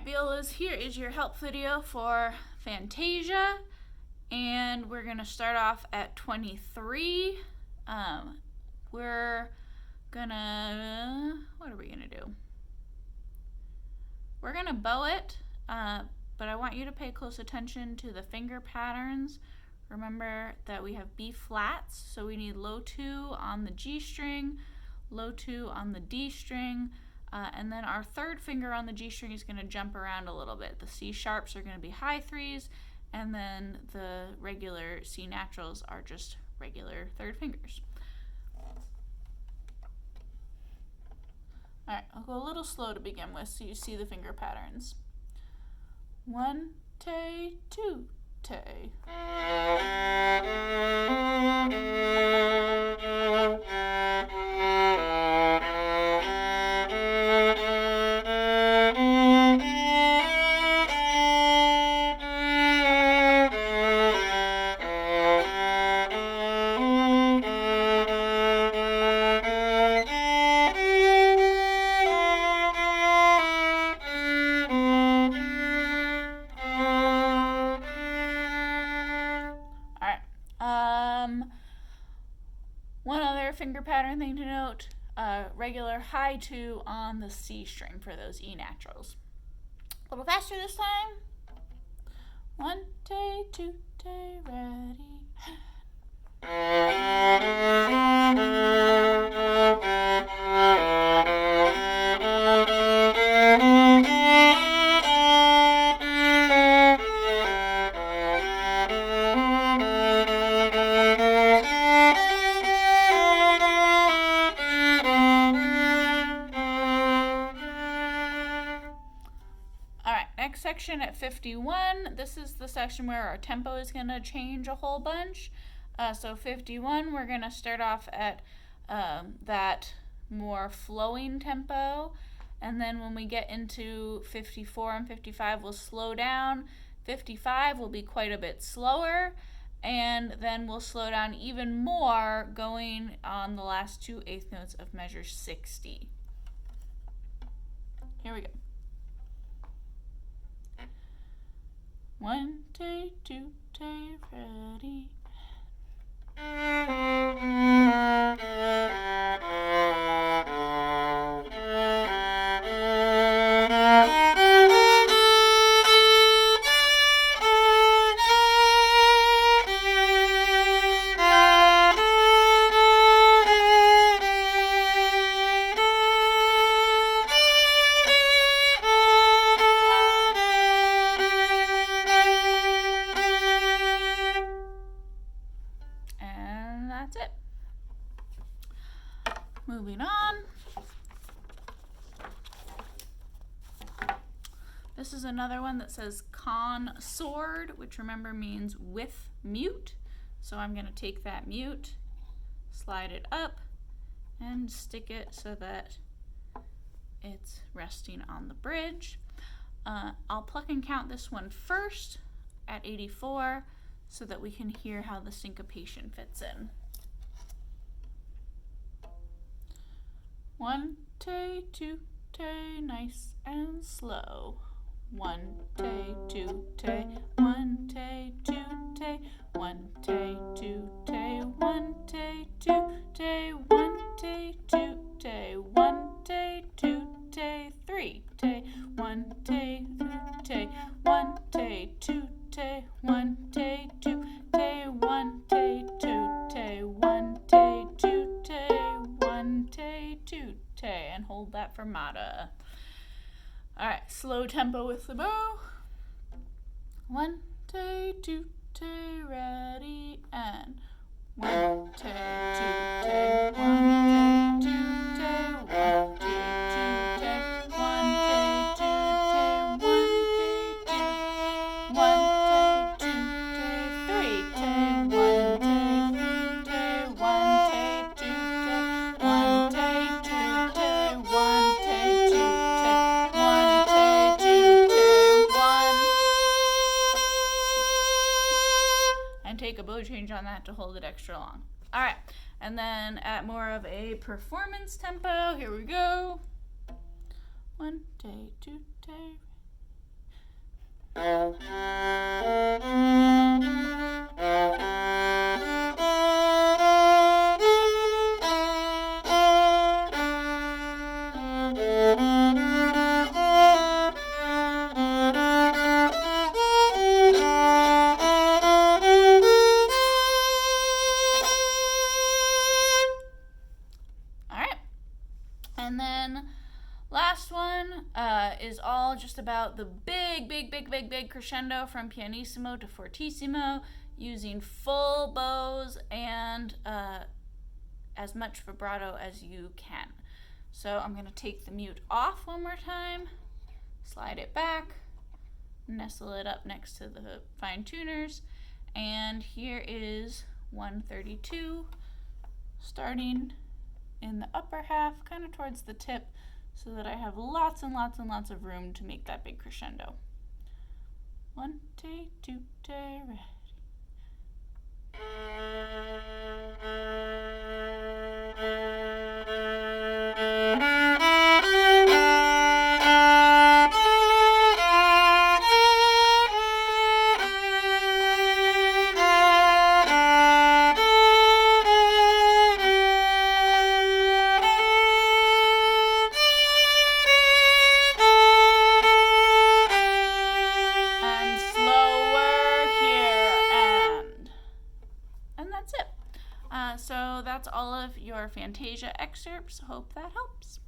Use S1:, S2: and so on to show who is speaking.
S1: violas, here is your help video for Fantasia, and we're gonna start off at 23. What are we gonna do? We're gonna bow it, but I want you to pay close attention to the finger patterns. Remember that we have B flats, so we need low 2 on the G string, low 2 on the D string, and then our third finger on the G string is going to jump around a little bit. The C sharps are going to be high 3s, and then the regular C naturals are just regular third fingers. Alright, I'll go a little slow to begin with so you see the finger patterns. 1, 2, 2, 2. One other finger pattern thing to note, regular high 2 on the C string for those E naturals. A little faster this time. 1, 2, 2, 2, ready. Next section at 51, this is the section where our tempo is going to change a whole bunch. So 51, we're going to start off at that more flowing tempo, and then when we get into 54 and 55, we'll slow down. 55 will be quite a bit slower, and then we'll slow down even more going on the last 2 eighth notes of measure 60. Here we go. 1, 2, 2, 2, ready. That's it. Moving on. This is another one that says consort, which remember means with mute. So I'm going to take that mute, slide it up, and stick it so that it's resting on the bridge. I'll pluck and count this one first at 84 so that we can hear how the syncopation fits in. 1, 2, 2, 2, nice and slow. 1, 2, 2, 2, 1, 2, 2, 2, 1, 2, 2, 2, 1, 2, 2, 2, 1, 2, 2, 2, 1, 2, 2, 2, 3, 2, 1, 2, 2, 1, 2, 2, 2, 1, 2, 2, 2, 1, 2, 2, 2, 1, 2, 2, 2, 1, 2, 2, 2, and hold that fermata. Alright, slow tempo with the bow. 1, 2, 2, 2, ready, and 1, 2, 2, 2, 1, 2, 2, 2, 1, 2, 2, 2, 1, 2, 2, 2, 1, 2, 2, 3, 2, 1, 2, 2, 1, 2, 2, 1, 2, 2, 1, 2, 2, 1. And take a bow change on that to hold it extra long. All right, and then at more of a performance tempo, here we go. 1, 2, 2, 2. And then last one is all just about the big crescendo from pianissimo to fortissimo, using full bows and as much vibrato as you can. So I'm going to take the mute off one more time, slide it back, nestle it up next to the fine tuners, and here is 132, starting in the upper half, kind of towards the tip, so that I have lots and lots and lots of room to make that big crescendo. 1, 2, 2, ready. So that's all of your Fantasia excerpts. Hope that helps.